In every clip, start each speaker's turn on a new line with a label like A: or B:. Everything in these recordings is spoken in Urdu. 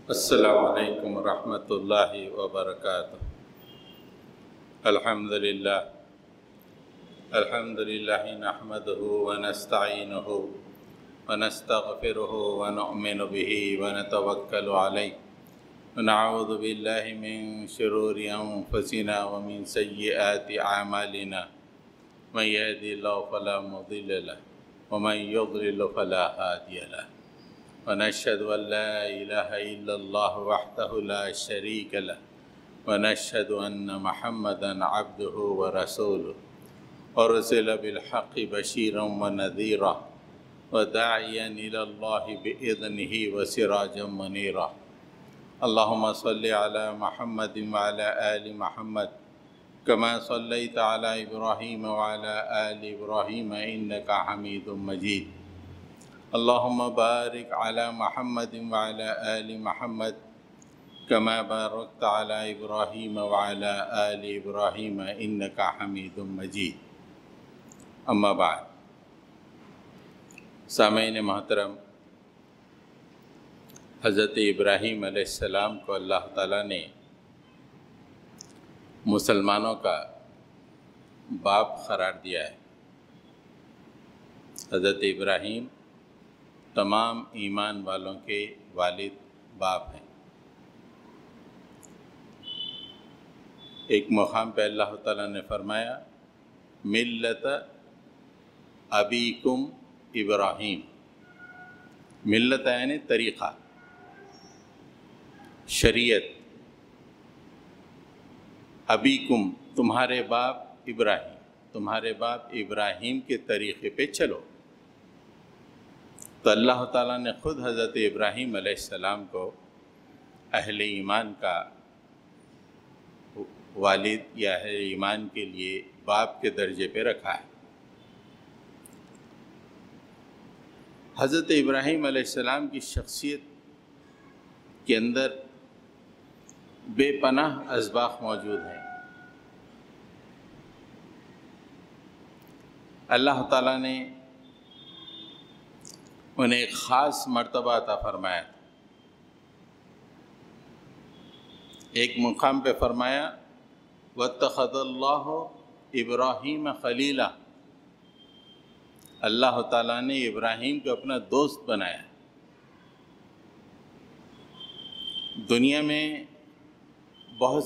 A: السلام علیکم ورحمۃ اللہ وبرکاتہ۔ الحمد للہ نحمدہ ونستعینہ ونستغفرہ ونؤمن بہ ونتوکل علیہ ونعوذ باللہ من شرور انفسنا ومن سیئات اعمالنا من یهد اللہ فلا مضل له ومن یضلل فلا ہادی له ونشهد أن لا إله إلا الله وحده لا شريك له ونشهد أن محمدًا عبده ورسوله أرسل بالحق بشيرا ونذيرا وداعيا إلى الله بإذنه وسراجا منيرا اللهم صل على محمد وعلى آل محمد كما صليت على إبراهيم وعلى آل إبراهيم إنك حميد مجيد اللهم بارك على محمد وعلى آل محمد كما باركت على إبراهيم وعلى آل إبراهيم إنك حميد مجيد اما بعد۔ سامعین محترم، حضرت ابراہیم علیہ السلام کو اللہ تعالیٰ نے مسلمانوں کا باپ قرار دیا ہے۔ حضرت ابراہیم تمام ایمان والوں کے والد باپ ہیں۔ ایک مقام پہ اللہ تعالیٰ نے فرمایا ملت ابیکم ابراہیم، ملت یعنی طریقہ، شریعت، ابیکم تمہارے باپ ابراہیم، تمہارے باپ ابراہیم کے طریقے پہ چلو۔ تو اللہ تعالیٰ نے خود حضرت ابراہیم علیہ السلام کو اہل ایمان کا والد یا اہل ایمان کے لیے باپ کے درجے پہ رکھا ہے۔ حضرت ابراہیم علیہ السلام کی شخصیت کے اندر بے پناہ اسباق موجود ہیں۔ اللہ تعالیٰ نے انہیں ایک خاص مرتبہ عطا فرمایا۔ ایک مقام پہ فرمایا وَاتَّخَذَ اللَّهُ إِبْرَاهِيمَ خَلِيلًا، اللہ تعالیٰ نے ابراہیم کو اپنا دوست بنایا۔ دنیا میں بہت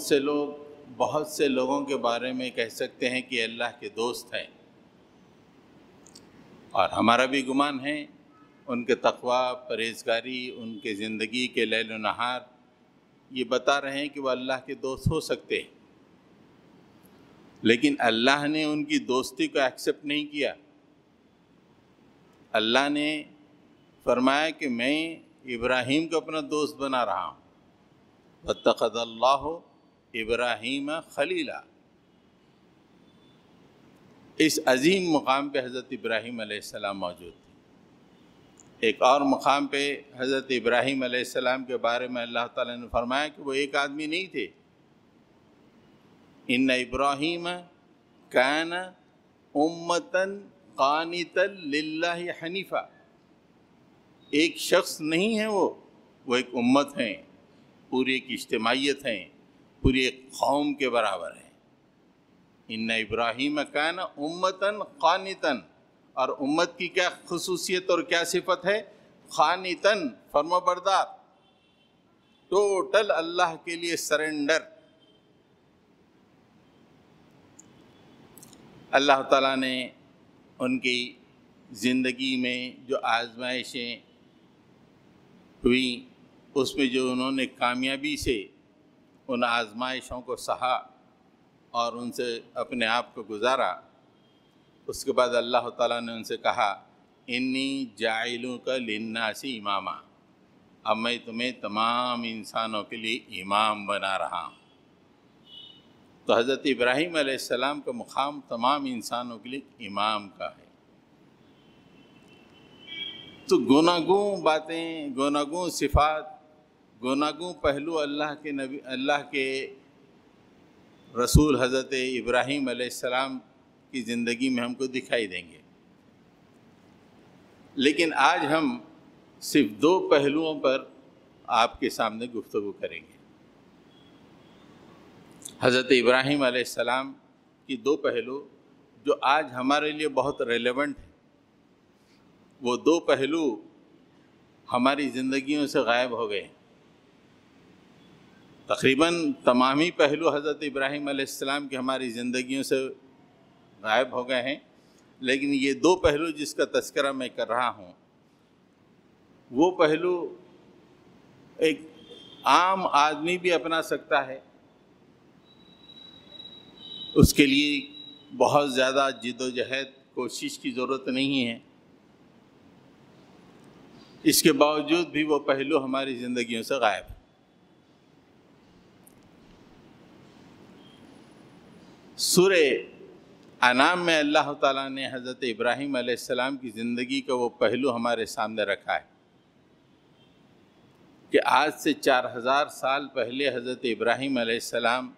A: سے لوگوں کے بارے میں کہہ سکتے ہیں کہ اللہ کے دوست ہیں، اور ہمارا بھی گمان ہے ان کے تقویٰ، پرہیزگاری، ان کے زندگی کے لیل و نہار یہ بتا رہے ہیں کہ وہ اللہ کے دوست ہو سکتے ہیں، لیکن اللہ نے ان کی دوستی کو ایکسیپٹ نہیں کیا۔ اللہ نے فرمایا کہ میں ابراہیم کو اپنا دوست بنا رہا ہوں، وَاتَّخَذَ اللَّهُ إِبْرَاهِيمَ خَلِيلًا۔ اس عظیم مقام پہ حضرت ابراہیم علیہ السلام موجود تھے۔ ایک اور مقام پہ حضرت ابراہیم علیہ السلام کے بارے میں اللہ تعالیٰ نے فرمایا کہ وہ ایک آدمی نہیں تھے۔ ان ابراہیم کان امتاً قانتا للہ حنیفا، ایک شخص نہیں ہے، وہ ایک امت ہیں، پوری ایک اجتماعیت ہیں، پوری ایک قوم کے برابر ہیں۔ ان ابراہیم کان امتاً قانتا، اور امت کی کیا خصوصیت اور کیا صفت ہے؟ قانتاً، فرما بردار، ٹوٹل اللہ کے لیے سرنڈر۔ اللہ تعالیٰ نے ان کی زندگی میں جو آزمائشیں ہوئیں اس میں جو انہوں نے کامیابی سے ان آزمائشوں کو سہا اور ان سے اپنے آپ کو گزارا، اس کے بعد اللہ تعالیٰ نے ان سے کہا انی جاعلک للناس اماما، اب میں تمہیں تمام انسانوں کے لیے امام بنا رہا ہوں۔ تو حضرت ابراہیم علیہ السلام کا مقام تمام انسانوں کے لیے امام کا ہے۔ تو گوناگوں باتیں، گوناگوں صفات، گوناگوں پہلو اللہ کے رسول حضرت ابراہیم علیہ السلام کی زندگی میں ہم کو دکھائی دیں گے، لیکن آج ہم صرف دو پہلوؤں پر آپ کے سامنے گفتگو کریں گے۔ حضرت ابراہیم علیہ السلام کی دو پہلو جو آج ہمارے لیے بہت ریلیونٹ ہیں، وہ دو پہلو ہماری زندگیوں سے غائب ہو گئے ہیں۔ تقریباً تمام ہی پہلو حضرت ابراہیم علیہ السلام کی ہماری زندگیوں سے غائب ہو گئے ہیں، لیکن یہ دو پہلو جس کا تذکرہ میں کر رہا ہوں، وہ پہلو ایک عام آدمی بھی اپنا سکتا ہے۔ اس کے لیے بہت زیادہ جد و جہد کوشش کی ضرورت نہیں ہے، اس کے باوجود بھی وہ پہلو ہماری زندگیوں سے غائب ہے۔ سورہ انعام میں اللہ تعالیٰ نے حضرت ابراہیم علیہ السلام کی زندگی کا وہ پہلو ہمارے سامنے رکھا ہے کہ آج سے 4000 سال پہلے حضرت ابراہیم علیہ السلام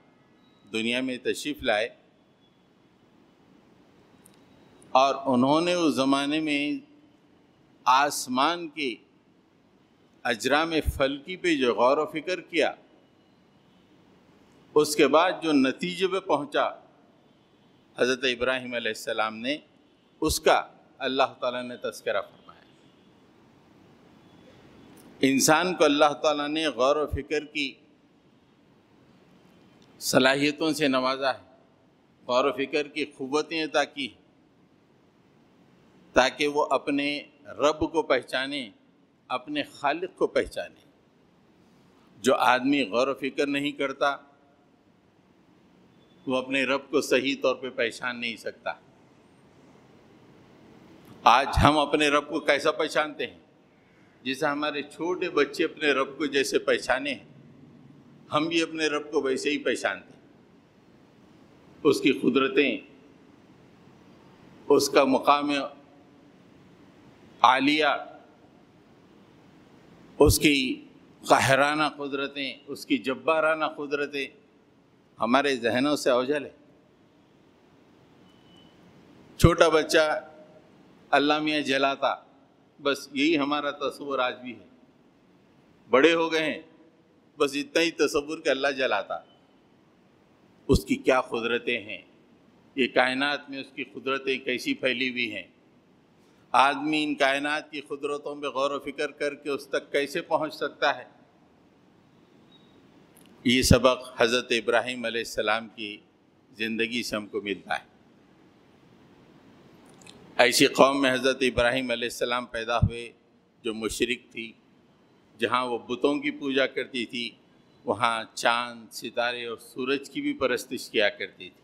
A: دنیا میں تشریف لائے، اور انہوں نے اس زمانے میں آسمان کے اجرام فلکی پہ جو غور و فکر کیا، اس کے بعد جو نتیجے پہ پہنچا حضرت ابراہیم علیہ السلام نے، اس کا اللہ تعالیٰ نے تذکرہ فرمایا۔ انسان کو اللہ تعالیٰ نے غور و فکر کی صلاحیتوں سے نوازا ہے، غور و فکر کی قوتیں عطا کی تاکہ وہ اپنے رب کو پہچانے، اپنے خالق کو پہچانے۔ جو آدمی غور و فکر نہیں کرتا وہ اپنے رب کو صحیح طور پہ پہچان نہیں سکتا۔ آج ہم اپنے رب کو کیسا پہچانتے ہیں؟ جیسے ہمارے چھوٹے بچے اپنے رب کو جیسے پہچانے ہیں، ہم بھی اپنے رب کو ویسے ہی پہچانتے ہیں۔ اس کی قدرتیں، اس کا مقام عالیہ، اس کی قاہرانہ قدرتیں، اس کی جبارانہ قدرتیں ہمارے ذہنوں سے اوجھل ہے۔ چھوٹا بچہ اللہ میاں جلاتا، بس یہی ہمارا تصور آج بھی ہے۔ بڑے ہو گئے ہیں، بس اتنا ہی تصور کہ اللہ جلاتا۔ اس کی کیا قدرتیں ہیں، یہ کائنات میں اس کی قدرتیں کیسی پھیلی ہوئی ہیں۔ آدمی ان کائنات کی قدرتوں پہ غور و فکر کر کے اس تک کیسے پہنچ سکتا ہے؟ یہ سبق حضرت ابراہیم علیہ السلام کی زندگی سے ہم کو ملتا ہے۔ ایسی قوم میں حضرت ابراہیم علیہ السلام پیدا ہوئے جو مشرک تھی، جہاں وہ بتوں کی پوجا کرتی تھی، وہاں چاند، ستارے اور سورج کی بھی پرستش کیا کرتی تھی۔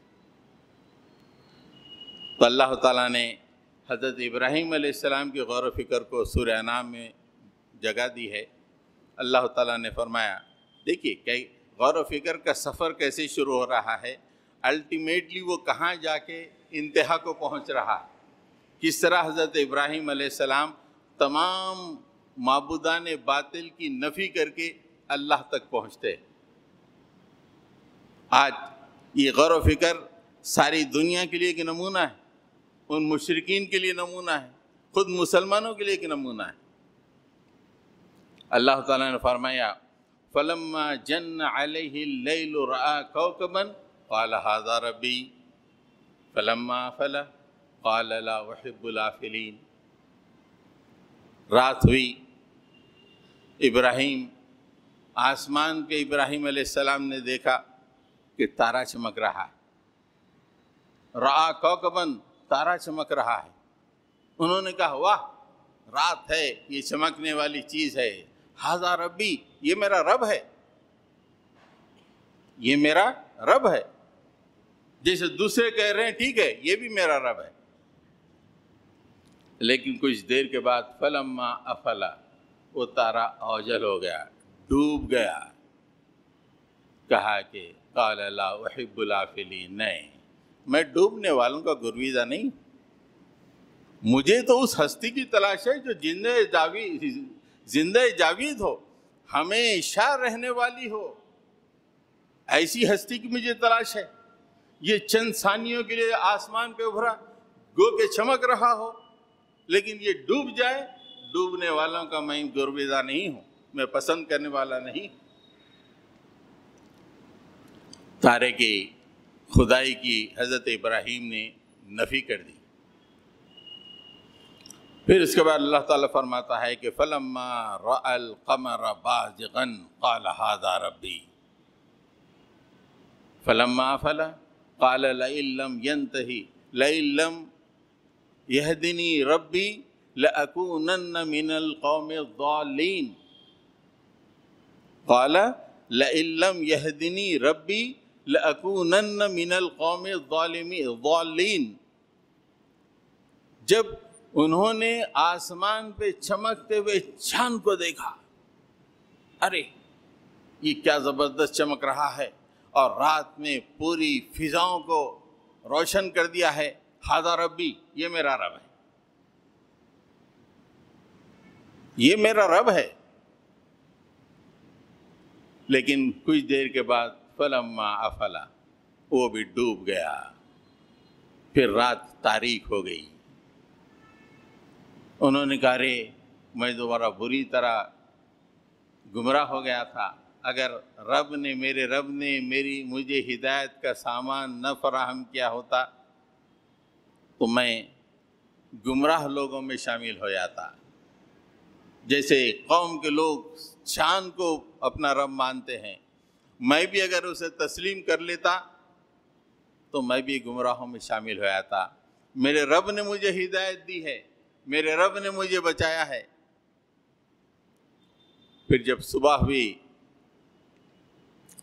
A: تو اللہ تعالیٰ نے حضرت ابراہیم علیہ السلام کی غور و فکر کو سورہ انعام میں جگہ دی ہے۔ اللہ تعالیٰ نے فرمایا، دیکھیے کہ غور و فکر کا سفر کیسے شروع ہو رہا ہے، الٹیمیٹلی وہ کہاں جا کے انتہا کو پہنچ رہا ہے۔ کس طرح حضرت ابراہیم علیہ السلام تمام معبودان باطل کی نفی کر کے اللہ تک پہنچتے۔ آج یہ غور و فکر ساری دنیا کے لیے ایک نمونہ ہے، ان مشرکین کے لیے نمونہ ہے، خود مسلمانوں کے لیے ایک نمونہ ہے۔ اللہ تعالیٰ نے فرمایا، فَلَمَّا جَنَّ عَلَيْهِ اللَّيْلُ رَأَىٰ كَوْكَبًا قَالَ هَٰذَا رَبِّي فَلَمَّا أَفَلَ قَالَ لَا أُحِبُّ الْآفِلِينَ۔ رات ہوئی، ابراہیم، آسمان کے ابراہیم علیہ السلام نے دیکھا کہ تارا چمک رہا ہے۔ رَأَىٰ كَوْكَبًا، تارا چمک رہا ہے۔ انہوں نے کہا، واہ، رات ہے، یہ چمکنے والی چیز ہے، ہذا ربی، یہ میرا رب ہے، یہ میرا رب ہے۔ جیسے دوسرے کہہ رہے ہیں ٹھیک ہے، یہ بھی میرا رب ہے۔ لیکن کچھ دیر کے بعد فلما افلا، وہ تارا اوجل ہو گیا، ڈوب گیا۔ کہا کہ قال لا احب الافلین، نہیں، میں ڈوبنے والوں کا گرویدہ نہیں، مجھے تو اس ہستی کی تلاش ہے جو زندہ جاوید ہو، ہمیشہ رہنے والی ہو، ایسی ہستی کی مجھے تلاش ہے۔ یہ چند ثانیوں کے لیے آسمان پہ ابھرا، گو کہ چمک رہا ہو، لیکن یہ ڈوب جائے، ڈوبنے والوں کا میں گرویدہ نہیں ہوں۔ میں پسند کرنے والا نہیں۔ تارے کی خدائی کی حضرت ابراہیم نے نفی کر دی۔ پھر اس کے بعد اللہ تعالیٰ فرماتا ہے کہ فَلَمَّا رَأَى الْقَمَرَ بَازِغًا قَالَ هَذَا رَبِّي فَلَمَّا أَفَلَ قَالَ لَئِن لَّمْ يَهْدِنِي رَبِّي لَأَكُونَنَّ مِنَ الْقَوْمِ الضَّالِّينَ قَالَ لَئِن لَّمْ يَهْدِنِي رَبِّي لَأَكُونَنَّ مِنَ الْقَوْمِ الضَّالِّينَ۔ جب انہوں نے آسمان پہ چمکتے ہوئے چاند کو دیکھا، ارے یہ کیا زبردست چمک رہا ہے، اور رات میں پوری فضاؤں کو روشن کر دیا ہے، ہذا ربی، یہ میرا رب ہے، یہ میرا رب ہے۔ لیکن کچھ دیر کے بعد فلما افلا، وہ بھی ڈوب گیا، پھر رات تاریک ہو گئی۔ انہوں نے کہا رے میں دوبارہ بری طرح گمراہ ہو گیا تھا، اگر میرے رب نے مجھے ہدایت کا سامان نہ فراہم کیا ہوتا تو میں گمراہ لوگوں میں شامل ہو جاتا۔ جیسے قوم کے لوگ چاند کو اپنا رب مانتے ہیں، میں بھی اگر اسے تسلیم کر لیتا تو میں بھی گمراہوں میں شامل ہو جاتا۔ میرے رب نے مجھے ہدایت دی ہے، میرے رب نے مجھے بچایا ہے۔ پھر جب صبح ہوئی،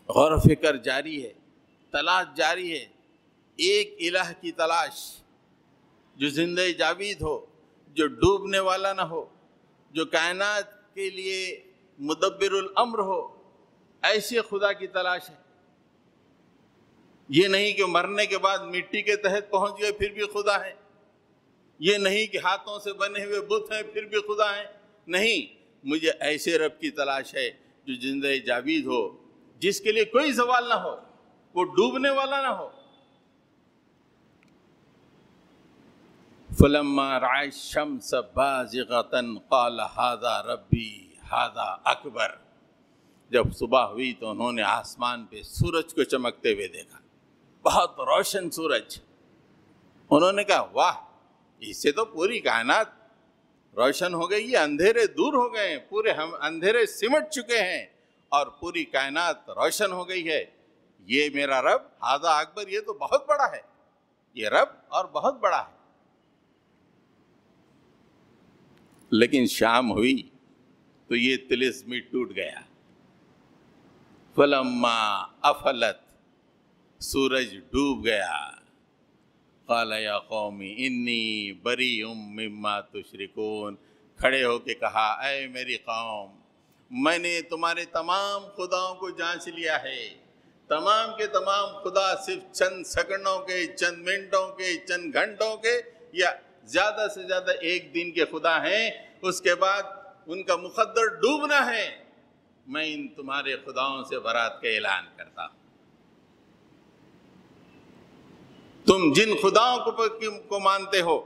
A: غور و فکر جاری ہے، تلاش جاری ہے، ایک الہ کی تلاش جو زندہ جاوید ہو، جو ڈوبنے والا نہ ہو، جو کائنات کے لیے مدبر الامر ہو، ایسے خدا کی تلاش ہے۔ یہ نہیں کہ مرنے کے بعد مٹی کے تحت پہنچ گئے پھر بھی خدا ہے، یہ نہیں کہ ہاتھوں سے بنے ہوئے بت ہیں پھر بھی خدا ہیں، نہیں، مجھے ایسے رب کی تلاش ہے جو زندہ جاوید ہو، جس کے لیے کوئی زوال نہ ہو، وہ ڈوبنے والا نہ ہو۔ فَلَمَّا رَأَى الشَّمْسَ بَازِغَةً قَالَ هَذَا رَبِّي هَذَا أَكْبَرُ۔ جب صبح ہوئی تو انہوں نے آسمان پہ سورج کو چمکتے ہوئے دیکھا، بہت روشن سورج۔ انہوں نے کہا واہ، اس سے تو پوری کائنات روشن ہو گئی ہے، اندھیرے دور ہو گئے ہیں، پورے ہم اندھیرے سمٹ چکے ہیں اور پوری کائنات روشن ہو گئی ہے۔ یہ میرا رب ہذا اکبر، یہ تو بہت بڑا ہے، یہ رب اور بہت بڑا ہے۔ لیکن شام ہوئی تو یہ طلسم ٹوٹ گیا۔ فلما افلت، سورج ڈوب گیا۔ قال یا قوم انی بریء مما تشرکون، کھڑے ہو کے کہا اے میری قوم، میں نے تمہارے تمام خداؤں کو جانچ لیا ہے، تمام کے تمام خدا صرف چند سیکنڈوں کے، چند منٹوں کے، چند گھنٹوں کے یا زیادہ سے زیادہ ایک دن کے خدا ہیں، اس کے بعد ان کا مقدر ڈوبنا ہے۔ میں ان تمہارے خداؤں سے برات کا اعلان کرتا ہوں۔ تم جن خداؤں کو مانتے ہو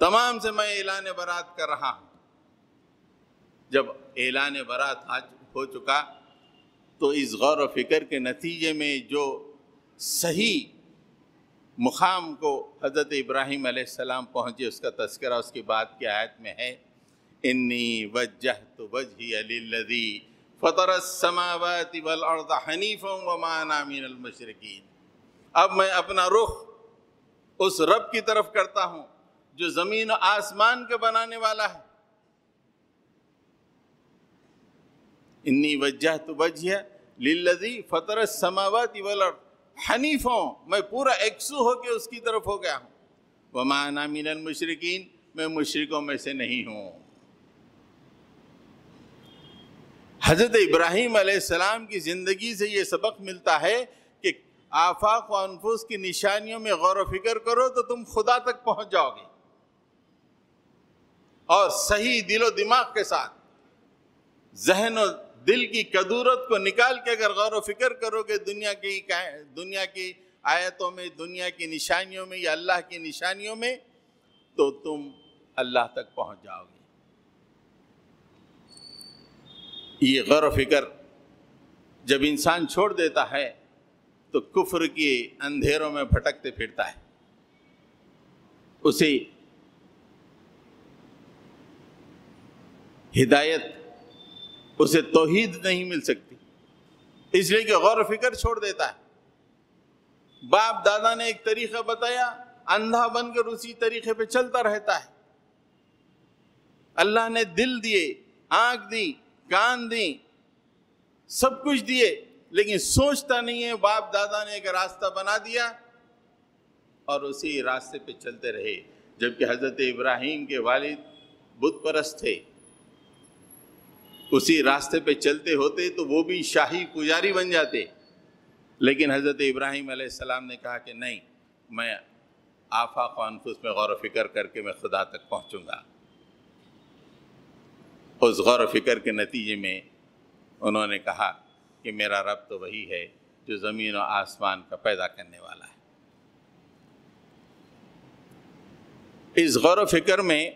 A: تمام سے میں اعلان برات کر رہا ہوں۔ جب اعلان برات ہو چکا تو اس غور و فکر کے نتیجے میں جو صحیح مقام کو حضرت ابراہیم علیہ السلام پہنچے، اس کا تذکرہ اس کی بات کی آیت میں ہے، انی وجہت وجہی للذی فطر السماوات والارض حنیفا وما انا من المشرکین۔ اب میں اپنا رخ اس رب کی طرف کرتا ہوں جو زمین و آسمان کے بنانے والا ہے۔ انی وجہت وجہی للذی فطر السماوات والارض حنیفا، میں پورا یکسو ہو کے اس کی طرف ہو گیا ہوں۔ وما انا من المشرکین، میں مشرکوں میں سے نہیں ہوں۔ حضرت ابراہیم علیہ السلام کی زندگی سے یہ سبق ملتا ہے کہ آفاق و انفس کی نشانیوں میں غور و فکر کرو تو تم خدا تک پہنچ جاؤ گے، اور صحیح دل و دماغ کے ساتھ ذہن و دل کی کدورت کو نکال کے اگر غور و فکر کرو گے دنیا کی آیتوں میں، دنیا کی نشانیوں میں یا اللہ کی نشانیوں میں، تو تم اللہ تک پہنچ جاؤ گے۔ یہ غور و فکر جب انسان چھوڑ دیتا ہے تو کفر کے اندھیروں میں بھٹکتے پھرتا ہے، اسے ہدایت، اسے توحید نہیں مل سکتی، اس لیے کہ غور و فکر چھوڑ دیتا ہے۔ باپ دادا نے ایک طریقہ بتایا، اندھا بن کر اسی طریقے پہ چلتا رہتا ہے۔ اللہ نے دل دیے، آنکھ دی، کان دی، سب کچھ دیے، لیکن سوچتا نہیں ہے۔ باپ دادا نے ایک راستہ بنا دیا اور اسی راستے پہ چلتے رہے، جبکہ حضرت ابراہیم کے والد بت پرست تھے، اسی راستے پہ چلتے ہوتے تو وہ بھی شاہی پجاری بن جاتے، لیکن حضرت ابراہیم علیہ السلام نے کہا کہ نہیں، میں آفاق و انفس میں غور و فکر کر کے میں خدا تک پہنچوں گا۔ اس غور و فکر کے نتیجے میں انہوں نے کہا کہ میرا رب تو وہی ہے جو زمین و آسمان کا پیدا کرنے والا ہے۔ اس غور و فکر میں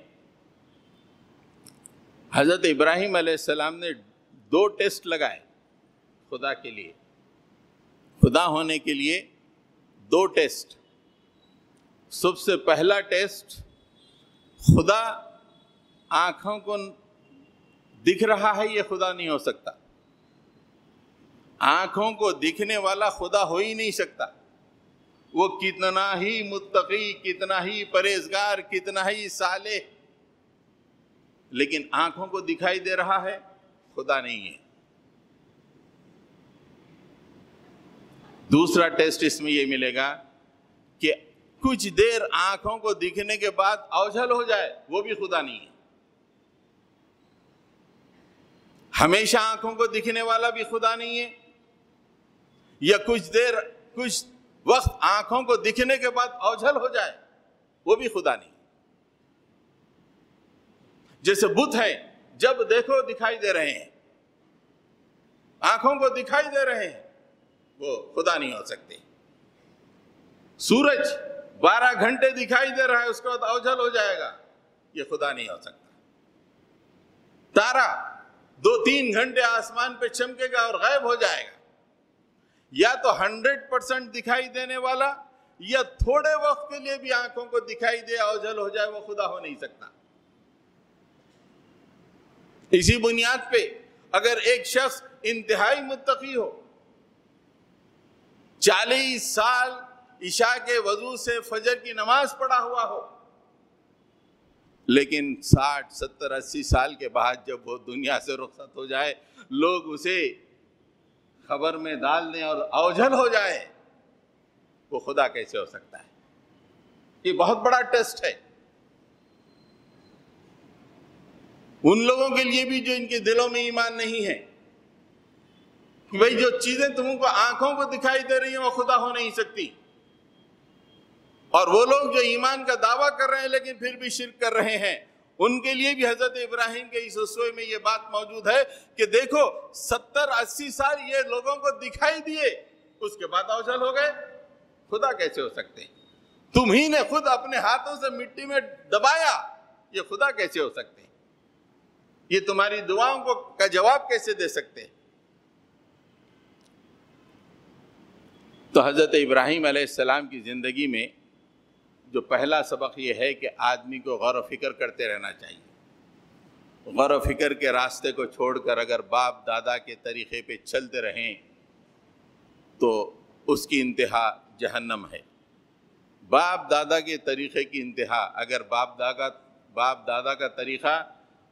A: حضرت ابراہیم علیہ السلام نے 2 ٹیسٹ لگائے خدا کے لیے، خدا ہونے کے لیے 2 ٹیسٹ۔ سب سے پہلا ٹیسٹ، خدا آنکھوں کو دکھ رہا ہے، یہ خدا نہیں ہو سکتا۔ آنکھوں کو دکھنے والا خدا ہو ہی نہیں سکتا۔ وہ کتنا ہی متقی، کتنا ہی پرہیزگار، کتنا ہی صالح، لیکن آنکھوں کو دکھائی دے رہا ہے، خدا نہیں ہے۔ دوسرا ٹیسٹ اس میں یہ ملے گا کہ کچھ دیر آنکھوں کو دکھنے کے بعد اوجھل ہو جائے، وہ بھی خدا نہیں ہے۔ ہمیشہ آنکھوں کو دکھنے والا بھی خدا نہیں ہے، یا کچھ وقت آنکھوں کو دکھنے کے بعد اوجھل ہو جائے، وہ بھی خدا نہیں۔ جیسے بت ہے، جب دیکھو دکھائی دے رہے ہیں، آنکھوں کو دکھائی دے رہے ہیں، وہ خدا نہیں ہو سکتے۔ سورج 12 گھنٹے دکھائی دے رہا ہے، اس کے بعد اوجھل ہو جائے گا، یہ خدا نہیں ہو سکتا۔ تارا 2-3 گھنٹے آسمان پہ چمکے گا اور غائب ہو جائے گا۔ یا تو 100% دکھائی دینے والا، یا تھوڑے وقت کے لیے بھی آنکھوں کو دکھائی دے اوجھل ہو جائے، وہ خدا ہو نہیں سکتا۔ اسی بنیاد پہ اگر ایک شخص انتہائی متقی ہو، 40 سال عشاء کے وضو سے فجر کی نماز پڑھا ہوا ہو، لیکن 60 70 80 سال کے بعد جب وہ دنیا سے رخصت ہو جائے، لوگ اسے خبر میں ڈال دیں اور اوجھل ہو جائے، وہ خدا کیسے ہو سکتا ہے؟ یہ بہت بڑا ٹیسٹ ہے ان لوگوں کے لیے بھی جو ان کے دلوں میں ایمان نہیں ہے، کہ بھئی جو چیزیں تم کو آنکھوں کو دکھائی دے رہی ہیں وہ خدا ہو نہیں سکتی۔ اور وہ لوگ جو ایمان کا دعویٰ کر رہے ہیں لیکن پھر بھی شرک کر رہے ہیں، ان کے لیے بھی حضرت ابراہیم کے اس اسوے میں یہ بات موجود ہے کہ دیکھو 70-80 سال یہ لوگوں کو دکھائی دیے، اس کے بعد اوجھل ہو گئے، خدا کیسے ہو سکتے؟ تم ہی نے خود اپنے ہاتھوں سے مٹی میں دبایا، یہ خدا کیسے ہو سکتے؟ یہ تمہاری دعاؤں کا جواب کیسے دے سکتے؟ تو حضرت ابراہیم علیہ السلام کی زندگی میں جو پہلا سبق یہ ہے کہ آدمی کو غور و فکر کرتے رہنا چاہیے۔ غور و فکر کے راستے کو چھوڑ کر اگر باپ دادا کے طریقے پہ چلتے رہیں تو اس کی انتہا جہنم ہے۔ باپ دادا کے طریقے کی انتہا، اگر باپ دادا کا طریقہ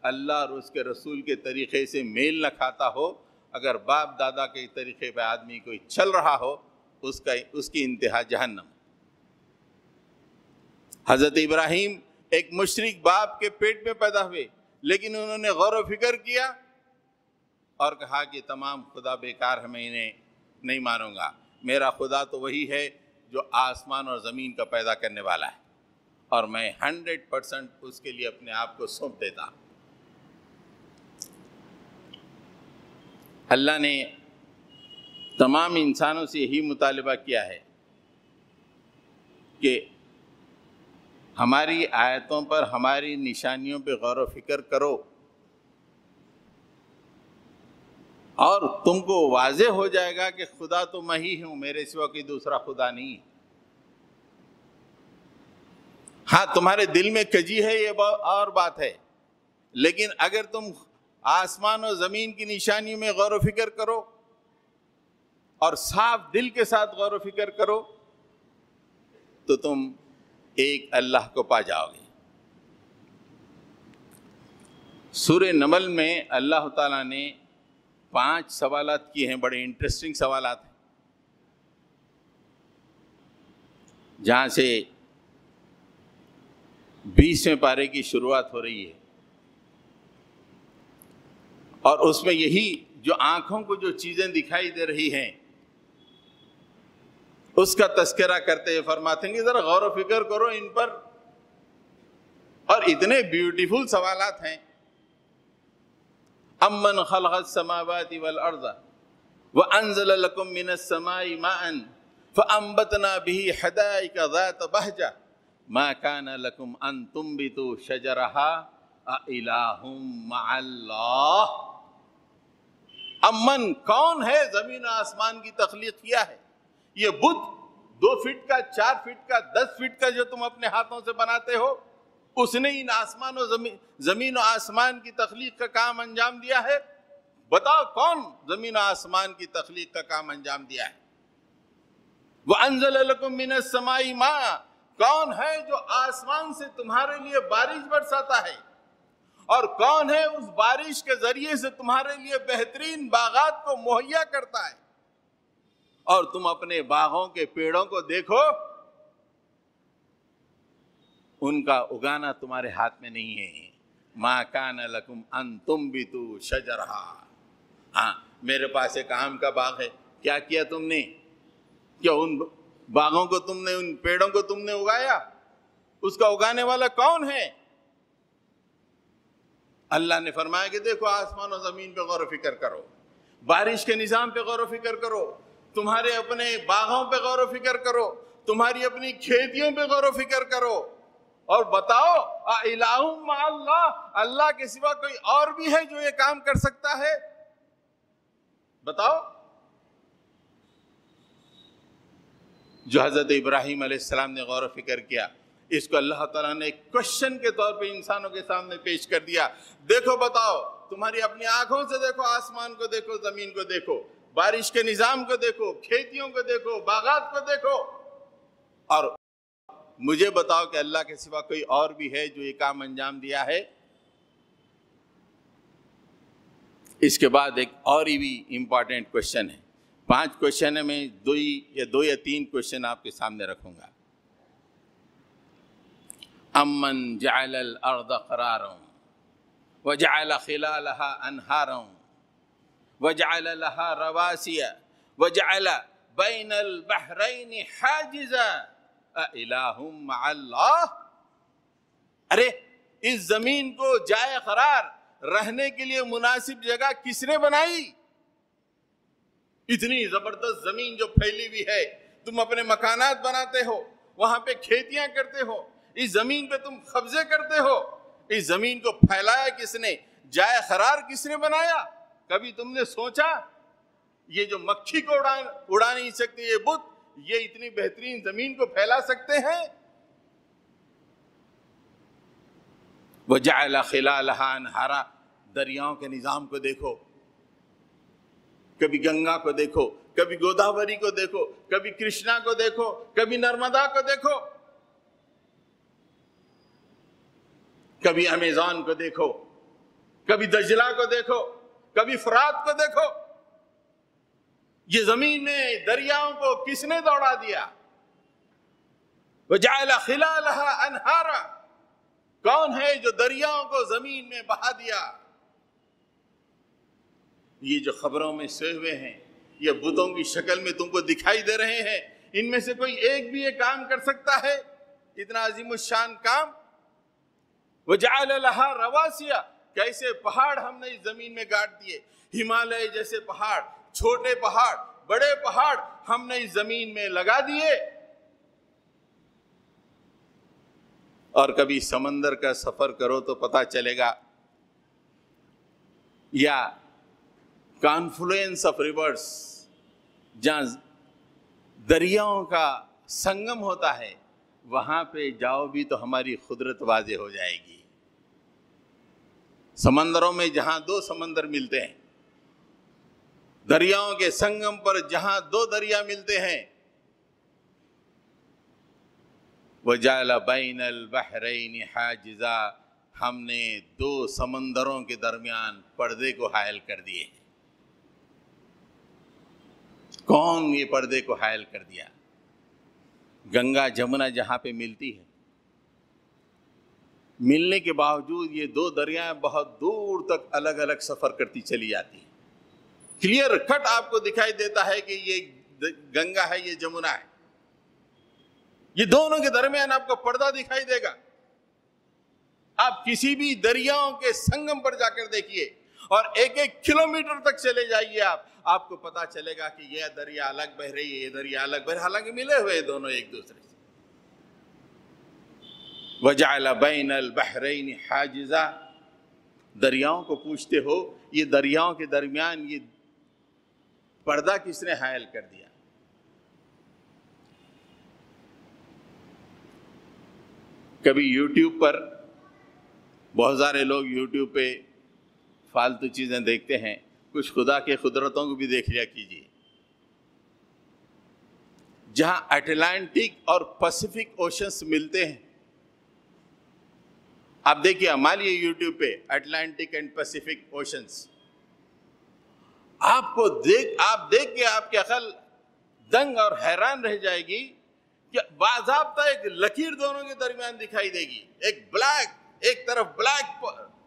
A: اللہ اور اس کے رسول کے طریقے سے میل نہ کھاتا ہو، اگر باپ دادا کے طریقے پہ آدمی کوئی چل رہا ہو، اس کی انتہا جہنم۔ حضرت ابراہیم ایک مشرک باپ کے پیٹ میں پیدا ہوئے، لیکن انہوں نے غور و فکر کیا اور کہا کہ تمام خدا بیکار ہے، میں انہیں نہیں مانوں گا، میرا خدا تو وہی ہے جو آسمان اور زمین کا پیدا کرنے والا ہے، اور میں 100% اس کے لیے اپنے آپ کو سونپ دیتا۔ اللہ نے تمام انسانوں سے یہی مطالبہ کیا ہے کہ ہماری آیتوں پر، ہماری نشانیوں پہ غور و فکر کرو، اور تم کو واضح ہو جائے گا کہ خدا تو میں ہی ہوں، میرے سوا کوئی دوسرا خدا نہیں ہے۔ ہاں تمہارے دل میں کجی ہے یہ اور بات ہے، لیکن اگر تم آسمان و زمین کی نشانیوں میں غور و فکر کرو اور صاف دل کے ساتھ غور و فکر کرو تو تم ایک اللہ کو پا جاؤ گے۔ سورہ نمل میں اللہ تعالیٰ نے 5 سوالات کیے ہیں، بڑے انٹرسٹنگ سوالات ہیں، جہاں سے 20ویں پارے کی شروعات ہو رہی ہے، اور اس میں یہی جو آنکھوں کو جو چیزیں دکھائی دے رہی ہیں اس کا تذکرہ کرتے ہوئے فرماتے ہیں کہ ذرا غور و فکر کرو ان پر، اور اتنے بیوٹیفل سوالات ہیں۔ امن خلق السماوات والارض وانزل لكم من السماء ماء فانبتنا به حدائق ذات بهجة ما كان لكم ان تنبتوا شجرها اإله مع اللہ۔ امن کون ہے زمین و آسمان کی تخلیق کیا ہے؟ یہ بت 2 فٹ کا، 4 فٹ کا، 10 فٹ کا جو تم اپنے ہاتھوں سے بناتے ہو، اس نے ان آسمان و زمین و آسمان کی تخلیق کا کام انجام دیا ہے؟ بتاؤ کون زمین و آسمان کی تخلیق کا کام انجام دیا ہے؟ وَأَنزَلَ لَكُم مِّنَ السَّمَاءِ مَاءً، کون ہے جو آسمان سے تمہارے لیے بارش برساتا ہے، اور کون ہے اس بارش کے ذریعے سے تمہارے لیے بہترین باغات کو مہیا کرتا ہے؟ اور تم اپنے باغوں کے پیڑوں کو دیکھو، ان کا اگانا تمہارے ہاتھ میں نہیں ہے۔ مَا كَانَ لَكُمْ أَن تُنبِتُوا شَجَرَهَا، ہاں میرے پاس ایک آم کا باغ ہے، کیا کیا تم نے؟ کیا ان باغوں کو تم نے، ان پیڑوں کو تم نے اگایا؟ اس کا اگانے والا کون ہے؟ اللہ نے فرمایا کہ دیکھو آسمان و زمین پہ غور و فکر کرو، بارش کے نظام پہ غور و فکر کرو، تمہارے اپنے باغوں پہ غور و فکر کرو، تمہاری اپنی کھیتیوں پہ غور و فکر کرو، اور بتاؤ اِلٰہٌ مع اللہ، اللہ کے سوا کوئی اور بھی ہے جو یہ کام کر سکتا ہے؟ بتاؤ۔ جو حضرت ابراہیم علیہ السلام نے غور و فکر کیا، اس کو اللہ تعالیٰ نے ایک کوشچن کے طور پہ انسانوں کے سامنے پیش کر دیا۔ دیکھو بتاؤ، تمہاری اپنی آنکھوں سے دیکھو، آسمان کو دیکھو، زمین کو دیکھو، بارش کے نظام کو دیکھو، کھیتیوں کو دیکھو، باغات کو دیکھو، اور مجھے بتاؤ کہ اللہ کے سوا کوئی اور بھی ہے جو یہ کام انجام دیا ہے؟ اس کے بعد ایک اور ہی بھی امپورٹنٹ کوشچن ہے۔ 5 کوشچن ہے، میں 2 یا 3 کوشچن آپ کے سامنے رکھوں گا۔ امن جعل الارض قرارا وجعل خلالها انہارا وجعل لها رواسي وجعل بين البحرين حاجزا اإلہ مع اللہ۔ ارے اس زمین کو جائے قرار، رہنے کے لیے مناسب جگہ کس نے بنائی؟ اتنی زبردست زمین جو پھیلی ہوئی ہے، تم اپنے مکانات بناتے ہو، وہاں پہ کھیتیاں کرتے ہو، اس زمین پہ تم قبضے کرتے ہو، اس زمین کو پھیلایا کس نے؟ جائے قرار کس نے بنایا؟ کبھی تم نے سوچا یہ جو مکھی کو اڑا نہیں سکتے یہ بت، یہ اتنی بہترین زمین کو پھیلا سکتے ہیں؟ وَجَعَلَ خِلَالَهَا أَنْهَارًا، دریاؤں کے نظام کو دیکھو، کبھی گنگا کو دیکھو، کبھی گوداوری کو دیکھو، کبھی کرشنا کو دیکھو، کبھی نرمدا کو دیکھو، کبھی امیزون کو دیکھو، کبھی دجلہ کو دیکھو، کبھی فرات کو دیکھو۔ یہ زمین میں دریاؤں کو کس نے دوڑا دیا؟ وَجَعَلَ خِلَالَهَا أَنْهَارًا، کون ہے جو دریاؤں کو زمین میں بہا دیا؟ یہ جو خبروں میں سوئے ہوئے ہیں، یہ بتوں کی شکل میں تم کو دکھائی دے رہے ہیں، ان میں سے کوئی ایک بھی یہ کام کر سکتا ہے؟ اتنا عظیم الشان کام۔ وَجَعَلَ لَهَا رَوَاسِيَ، کیسے پہاڑ ہم نے اس زمین میں گاڑ دیے، ہمالیہ جیسے پہاڑ، چھوٹے پہاڑ، بڑے پہاڑ ہم نے اس زمین میں لگا دیے۔ اور کبھی سمندر کا سفر کرو تو پتہ چلے گا، یا کانفلوئنس آف ریورس، جہاں دریاؤں کا سنگم ہوتا ہے، وہاں پہ جاؤ بھی تو ہماری قدرت واضح ہو جائے گی۔ سمندروں میں جہاں دو سمندر ملتے ہیں، دریاؤں کے سنگم پر جہاں دو دریا ملتے ہیں، وَجَعَلَ بَيْنَ الْبَحْرَيْنِ حَاجِزًا، ہم نے دو سمندروں کے درمیان پردے کو حائل کر دیے۔ کون یہ پردے کو حائل کر دیا؟ گنگا جمنا جہاں پہ ملتی ہے، ملنے کے باوجود یہ دو دریائیں بہت دور تک الگ الگ سفر کرتی چلی جاتی ہیں۔ کلیئر کٹ آپ کو دکھائی دیتا ہے کہ یہ گنگا ہے، یہ جمنا ہے، یہ دونوں کے درمیان آپ کو پردہ دکھائی دے گا۔ آپ کسی بھی دریاؤں کے سنگم پر جا کر دیکھیے اور ایک ایک کلومیٹر تک چلے جائیے، آپ کو پتا چلے گا کہ یہ دریا الگ بہ رہی ہے، یہ دریا الگ بہ رہی ہے، حالانکہ ملے ہوئے دونوں ایک دوسرے سے۔ وَجَعَلَ بَيْنَ الْبَحْرَيْنِ حَاجِزًا، دریاؤں کو پوچھتے ہو یہ دریاؤں کے درمیان یہ پردہ کس نے حائل کر دیا؟ کبھی یوٹیوب پر بہت سارے لوگ یوٹیوب پہ فالتو چیزیں دیکھتے ہیں، کچھ خدا کے قدرتوں کو بھی دیکھ لیا کیجیے۔ جہاں اٹلانٹک اور پیسفک اوشنز ملتے ہیں، آپ دیکھیے، مالیے یوٹیوب پہ اٹلانٹک اینڈ پیسفک اوشنز، آپ دیکھ کے آپ کی عقل دنگ اور حیران رہ جائے گی کہ باضابطہ ایک لکیر دونوں کے درمیان دکھائی دے گی، ایک طرف بلیک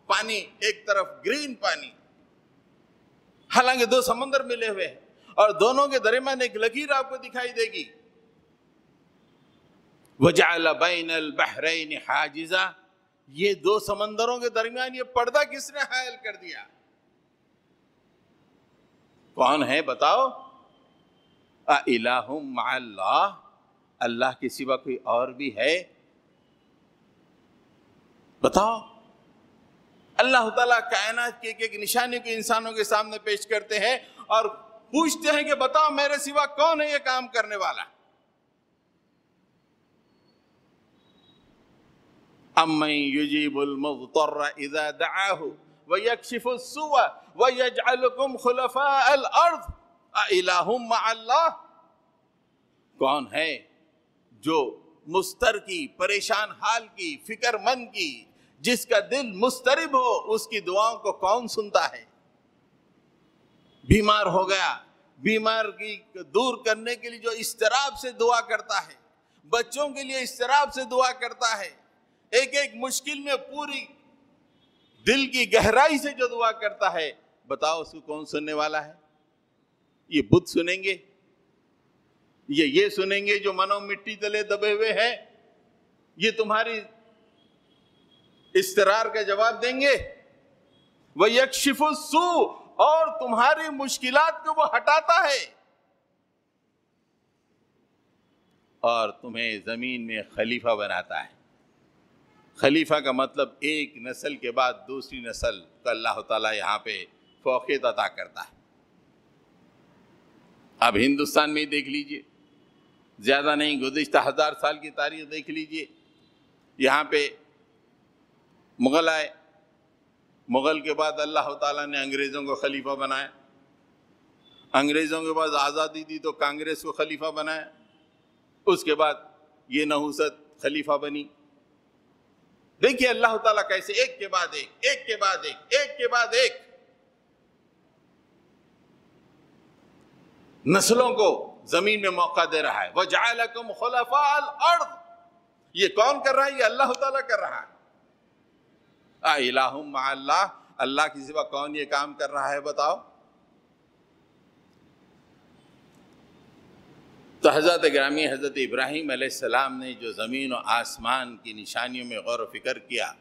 A: پانی، ایک طرف گرین پانی، حالانکہ دو سمندر ملے ہوئے ہیں اور دونوں کے درمیان ایک لکیر آپ کو دکھائی دے گی۔ وَجَعَلَ بَيْنَ الْبَحْرَيْنِ حَاجِزًا، یہ دو سمندروں کے درمیان یہ پردہ کس نے حائل کر دیا؟ کون ہے بتاؤ؟ اَإِلَٰهٌ مَعَ اللَّهِ، اللہ کے سوا کوئی اور بھی ہے؟ بتاؤ۔ اللہ تعالیٰ کائنات کی ایک نشانی کو انسانوں کے سامنے پیش کرتے ہیں اور پوچھتے ہیں کہ بتاؤ میرے سوا کون ہے یہ کام کرنے والا؟ أَمَّن يُجِيبُ الْمُضْطَرَّ إِذَا دَعَاهُ وَيَكْشِفُ السُّوءَ وَيَجْعَلُكُمْ خُلَفَاءَ الْأَرْضِ أَإِلَٰهٌ مَعَ اللَّهِ، کون ہے جو مضطر کی، پریشان حال کی، فکر مند کی، جس کا دل مضطرب ہو، اس کی دعاؤں کو کون سنتا ہے؟ بیمار ہو گیا، بیمار کی دور کرنے کے لیے جو اضطراب سے دعا کرتا ہے، بچوں کے لیے اضطراب سے دعا کرتا ہے، ایک ایک مشکل میں پوری دل کی گہرائی سے جو دعا کرتا ہے، بتاؤ اس کو کون سننے والا ہے؟ یہ بت سنیں گے؟ یہ سنیں گے جو منو مٹی تلے دبے ہوئے ہیں؟ یہ تمہاری اضطرار کا جواب دیں گے؟ وَيَكْشِفُ السُّوءَ، اور تمہاری مشکلات کو وہ ہٹاتا ہے اور تمہیں زمین میں خلیفہ بناتا ہے۔ خلیفہ کا مطلب ایک نسل کے بعد دوسری نسل کو اللہ تعالیٰ یہاں پہ فوقیت عطا کرتا ہے۔ اب ہندوستان میں ہی دیکھ لیجئے، زیادہ نہیں، گزشتہ 1000 سال کی تاریخ دیکھ لیجئے، یہاں پہ مغل آئے، مغل کے بعد اللہ تعالیٰ نے انگریزوں کو خلیفہ بنایا، انگریزوں کے بعد آزادی دی تو کانگریس کو خلیفہ بنایا، اس کے بعد یہ نحوست خلیفہ بنی۔ دیکھیے اللہ تعالیٰ کیسے ایک کے بعد ایک، ایک کے بعد ایک، ایک کے بعد ایک نسلوں کو زمین میں موقع دے رہا ہے۔ وَجَعَلَكُمْ خُلَفَاءَ الْأَرْضِ، یہ کون کر رہا ہے؟ یہ اللہ تعالیٰ کر رہا ہے۔ اَإِلَٰهٌ مَعَ اللَّهِ، اللہ کی سوا کون یہ کام کر رہا ہے بتاؤ؟ تو حضرت گرامی حضرت ابراہیم علیہ السلام نے جو زمین و آسمان کی نشانیوں میں غور و فکر کیا،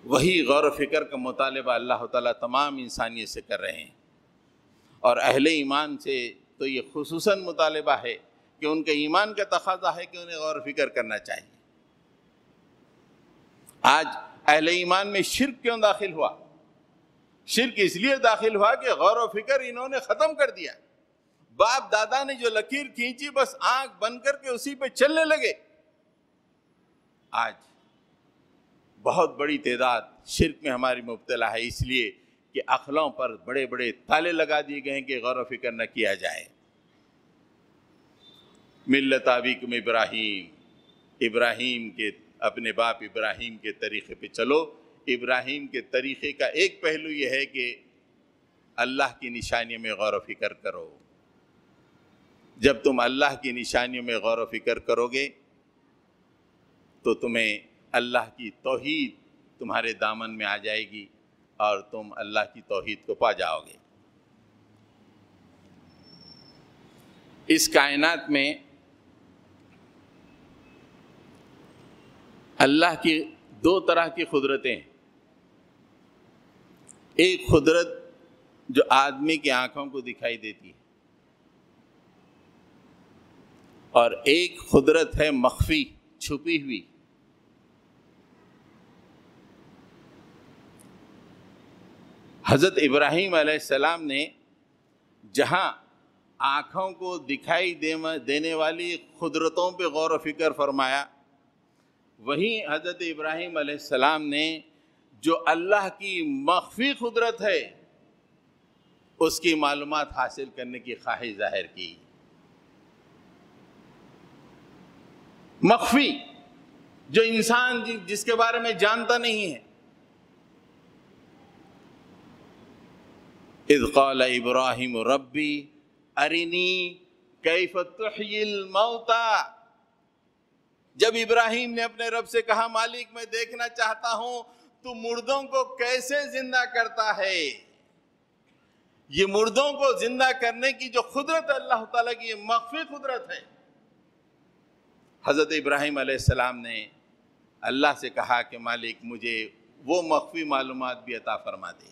A: وہی غور و فکر کا مطالبہ اللہ تعالیٰ تمام انسانیت سے کر رہے ہیں، اور اہل ایمان سے تو یہ خصوصاً مطالبہ ہے کہ ان کے ایمان کا تقاضا ہے کہ انہیں غور و فکر کرنا چاہیے۔ آج اہل ایمان میں شرک کیوں داخل ہوا؟ شرک اس لیے داخل ہوا کہ غور و فکر انہوں نے ختم کر دیا. باپ دادا نے جو لکیر کھینچی بس آنکھ بند کر کے اسی پہ چلنے لگے. آج بہت بڑی تعداد شرک میں ہماری مبتلا ہے، اس لیے کہ عقلوں پر بڑے بڑے تالے لگا دیے گئے ہیں کہ غور و فکر نہ کیا جائے. ملت ابیکم ابراہیم، ابراہیم کے اپنے باپ ابراہیم کے طریقے پہ چلو. ابراہیم کے طریقے کا ایک پہلو یہ ہے کہ اللہ کی نشانیوں میں غور و فکر کرو. جب تم اللہ کی نشانیوں میں غور و فکر کرو گے تو تمہیں اللہ کی توحید تمہارے دامن میں آ جائے گی اور تم اللہ کی توحید کو پا جاؤ گے. اس کائنات میں اللہ کی دو طرح کی قدرتیں ہیں. ایک قدرت جو آدمی کی آنکھوں کو دکھائی دیتی ہے اور ایک قدرت ہے مخفی، چھپی ہوئی. حضرت ابراہیم علیہ السلام نے جہاں آنکھوں کو دکھائی دینے والی قدرتوں پہ غور و فکر فرمایا، وہیں حضرت ابراہیم علیہ السلام نے جو اللہ کی مخفی قدرت ہے اس کی معلومات حاصل کرنے کی خواہش ظاہر کی. مخفی جو انسان جس کے بارے میں جانتا نہیں ہے. اذ قال ابراہیم ربی ارنی کیف تحیی الموتى، جب ابراہیم نے اپنے رب سے کہا مالک میں دیکھنا چاہتا ہوں تو مردوں کو کیسے زندہ کرتا ہے. یہ مردوں کو زندہ کرنے کی جو قدرت اللہ تعالیٰ کی یہ مخفی قدرت ہے. حضرت ابراہیم علیہ السلام نے اللہ سے کہا کہ مالک مجھے وہ مخفی معلومات بھی عطا فرما دے.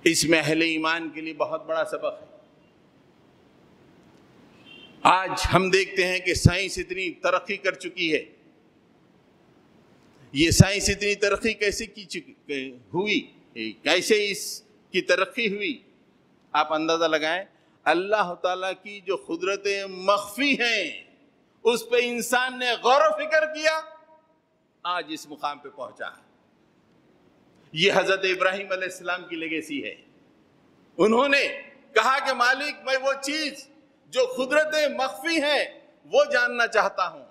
A: اس میں اہل ایمان کے لیے بہت بڑا سبق ہے. آج ہم دیکھتے ہیں کہ سائنس اتنی ترقی کر چکی ہے. یہ سائنس اتنی ترقی کیسے ہوئی، کیسے اس کی ترقی ہوئی؟ آپ اندازہ لگائیں. اللہ تعالیٰ کی جو قدرتیں مخفی ہیں اس پہ انسان نے غور و فکر کیا، آج اس مقام پہ پہنچا. یہ حضرت ابراہیم علیہ السلام کی لیگیسی ہے. انہوں نے کہا کہ مالک میں وہ چیز جو قدرتیں مخفی ہیں وہ جاننا چاہتا ہوں.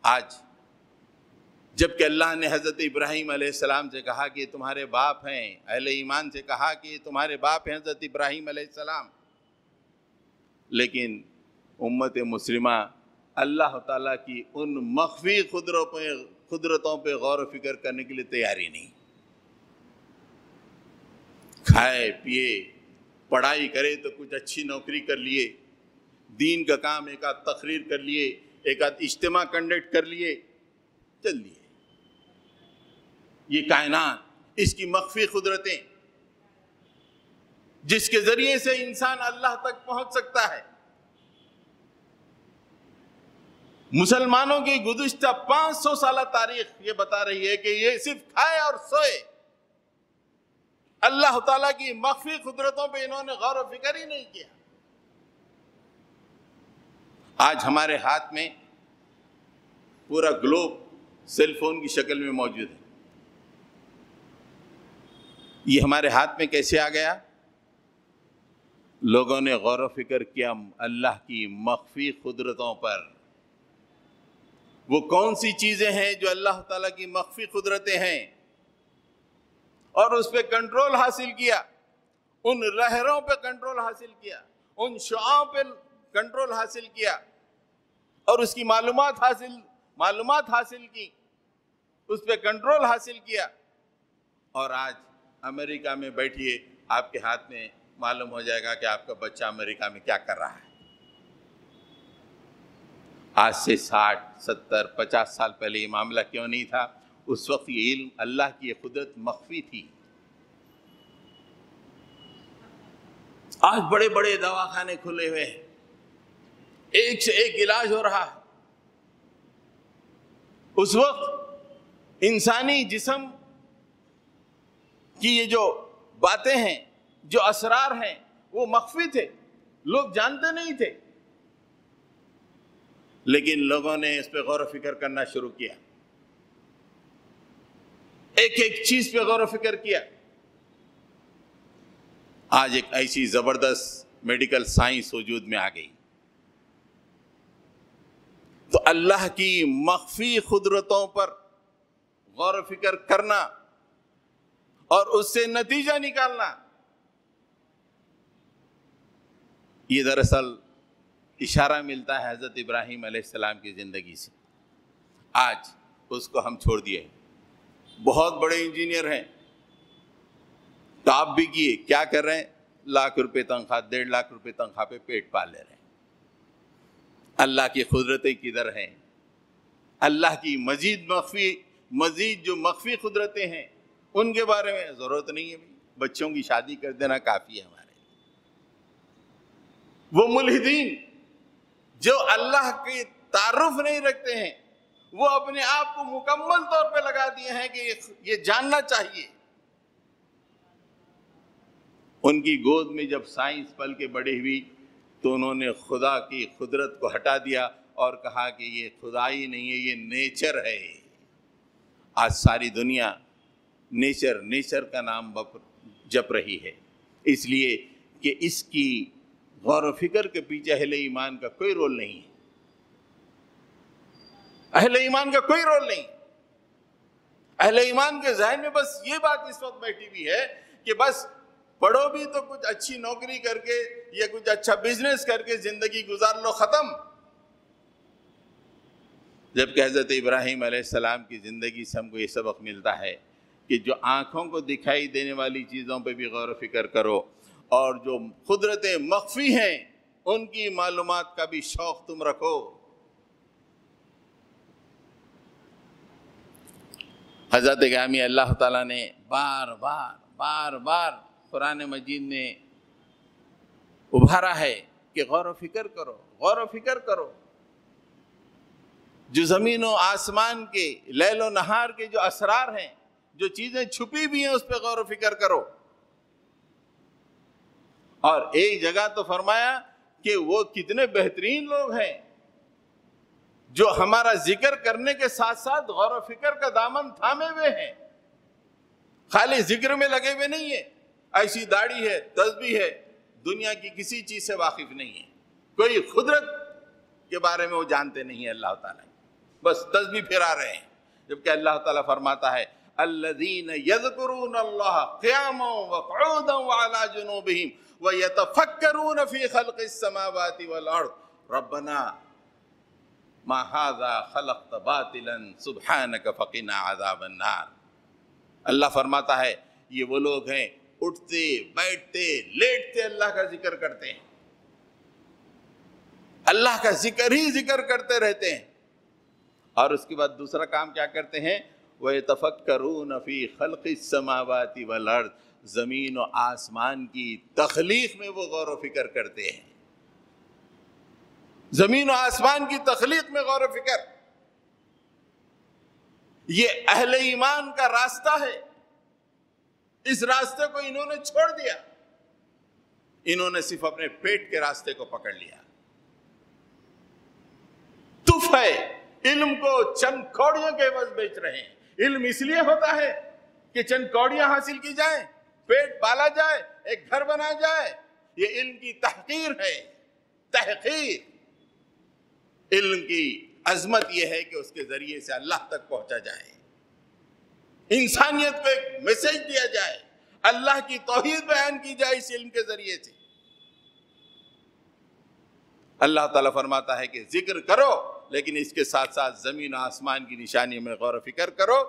A: آج جبکہ اللہ نے حضرت ابراہیم علیہ السلام سے کہا کہ یہ تمہارے باپ ہیں، اہل ایمان سے کہا کہ یہ تمہارے باپ ہیں حضرت ابراہیم علیہ السلام، لیکن امت مسلمہ اللہ تعالیٰ کی ان مخفی قدرتوں پہ غور و فکر کرنے کے لیے تیاری نہیں. کھائے پیے پڑھائی کرے تو کچھ اچھی نوکری کر لیے، دین کا کام ایک آدھ تقریر کر لیے، ایک آدھ اجتماع کنڈکٹ کر لیے، چل لیے. یہ کائنات، اس کی مخفی قدرتیں جس کے ذریعے سے انسان اللہ تک پہنچ سکتا ہے. مسلمانوں کی گزشتہ 500 سالہ تاریخ یہ بتا رہی ہے کہ یہ صرف کھائے اور سوئے، اللہ تعالیٰ کی مخفی قدرتوں پہ انہوں نے غور و فکر ہی نہیں کیا. آج ہمارے ہاتھ میں پورا گلوب سیل فون کی شکل میں موجود ہے. یہ ہمارے ہاتھ میں کیسے آ گیا؟ لوگوں نے غور و فکر کیا اللہ کی مخفی قدرتوں پر. وہ کون سی چیزیں ہیں جو اللہ تعالیٰ کی مخفی قدرتیں ہیں، اور اس پہ کنٹرول حاصل کیا. ان لہروں پہ کنٹرول حاصل کیا، ان شعاعوں پہ کنٹرول حاصل کیا اور اس کی معلومات حاصل کی، اس پہ کنٹرول حاصل کیا. اور آج امریکہ میں بیٹھیے، آپ کے ہاتھ میں معلوم ہو جائے گا کہ آپ کا بچہ امریکہ میں کیا کر رہا ہے. آج سے 60 70 50 سال پہلے یہ معاملہ کیوں نہیں تھا؟ اس وقت یہ علم، اللہ کی یہ قدرت مخفی تھی. آج بڑے بڑے دواخانے کھلے ہوئے ہیں، ایک سے ایک علاج ہو رہا ہے. اس وقت انسانی جسم کی یہ جو باتیں ہیں، جو اسرار ہیں، وہ مخفی تھے، لوگ جانتے نہیں تھے، لیکن لوگوں نے اس پہ غور و فکر کرنا شروع کیا، ایک ایک چیز پہ غور و فکر کیا۔ آج ایک ایسی زبردست میڈیکل سائنس وجود میں آ گئی، تو اللہ کی مخفی قدرتوں پر غور و فکر کرنا اور اس سے نتیجہ نکالنا، یہ دراصل اشارہ ملتا ہے حضرت ابراہیم علیہ السلام کی زندگی سے۔ آج اس کو ہم چھوڑ دیے، بہت بڑے انجینئر ہیں، ٹاپ بھی کیے، کیا کر رہے ہیں؟ لاکھ روپے تنخواہ، 1.5 لاکھ روپے تنخواہ پہ پیٹ پال لے رہے ہیں۔ اللہ کی قدرتیں کدھر ہیں؟ اللہ کی مزید جو مخفی قدرتیں ہیں ان کے بارے میں ضرورت نہیں ہے، بچوں کی شادی کر دینا کافی ہے ہمارے لیے۔ وہ ملحدین جو اللہ کے تعارف نہیں رکھتے ہیں، وہ اپنے آپ کو مکمل طور پہ لگا دیے ہیں کہ یہ جاننا چاہیے۔ ان کی گود میں جب سائنس پل کے بڑی ہوئی تو انہوں نے خدا کی قدرت کو ہٹا دیا اور کہا کہ یہ خدائی نہیں ہے، یہ نیچر ہے۔ آج ساری دنیا نیچر کا نام جپ رہی ہے، اس لیے کہ اس کی غور و فکر کے پیچھے اہل ایمان کا کوئی رول نہیں ہے، اہل ایمان کا کوئی رول نہیں۔ اہل ایمان کے ذہن میں بس یہ بات اس وقت بیٹھی ہوئی ہے کہ بس پڑھو بھی تو کچھ اچھی نوکری کر کے یا کچھ اچھا بزنس کر کے زندگی گزار لو، ختم۔ جبکہ حضرت ابراہیم علیہ السلام کی زندگی سے ہم کو یہ سبق ملتا ہے کہ جو آنکھوں کو دکھائی دینے والی چیزوں پہ بھی غور و فکر کرو، اور جو قدرتیں مخفی ہیں ان کی معلومات کا بھی شوق تم رکھو۔ حضرت گرامی، اللہ تعالیٰ نے بار بار قرآن مجید نے ابھارا ہے کہ غور و فکر کرو، جو زمین و آسمان کے، لیل و نہار کے جو اسرار ہیں، جو چیزیں چھپی بھی ہیں، اس پہ غور و فکر کرو۔ اور ایک جگہ تو فرمایا کہ وہ کتنے بہترین لوگ ہیں جو ہمارا ذکر کرنے کے ساتھ ساتھ غور و فکر کا دامن تھامے ہوئے ہیں، خالی ذکر میں لگے ہوئے نہیں ہیں۔ ایسی داڑھی ہے، تسبیح ہے، دنیا کی کسی چیز سے واقف نہیں ہے، کوئی قدرت کے بارے میں وہ جانتے نہیں ہیں اللہ تعالیٰ، بس تسبیح پھرا رہے ہیں۔ جبکہ اللہ تعالیٰ فرماتا ہے الذین یذکرون اللہ قیاما وقعودا وعلی جنوبہم ویتفکرون فی خلق السماوات والارض ربنا ما ھذا خلقت باطلا سبحانک فقنا عذاب النار۔ اللہ فرماتا ہے یہ وہ لوگ ہیں اٹھتے بیٹھتے لیٹتے اللہ کا ذکر کرتے ہیں، اللہ کا ذکر ہی ذکر کرتے رہتے ہیں، اور اس کے بعد دوسرا کام کیا کرتے ہیں؟ وَيَتَفَكَّرُونَ فِي خَلْقِ السَّمَاوَاتِ وَالْأَرْضِ، زمین و آسمان کی تخلیق میں وہ غور و فکر کرتے ہیں، زمین و آسمان کی تخلیق میں غور و فکر۔ یہ اہل ایمان کا راستہ ہے، اس راستے کو انہوں نے چھوڑ دیا، انہوں نے صرف اپنے پیٹ کے راستے کو پکڑ لیا۔ تف ہے، علم کو چند کوڑیوں کے عوض بیچ رہے ہیں۔ علم اس لیے ہوتا ہے کہ چند کوڑیاں حاصل کی جائیں، پیٹ پالا جائے، ایک گھر بنا جائے، یہ علم کی تحقیر ہے، تحقیر۔ علم کی عظمت یہ ہے کہ اس کے ذریعے سے اللہ تک پہنچا جائے، انسانیت کو ایک میسج دیا جائے، اللہ کی توحید بیان کی جائے اس علم کے ذریعے سے۔ اللہ تعالیٰ فرماتا ہے کہ ذکر کرو، لیکن اس کے ساتھ ساتھ زمین و آسمان کی نشانی میں غور و فکر کرو،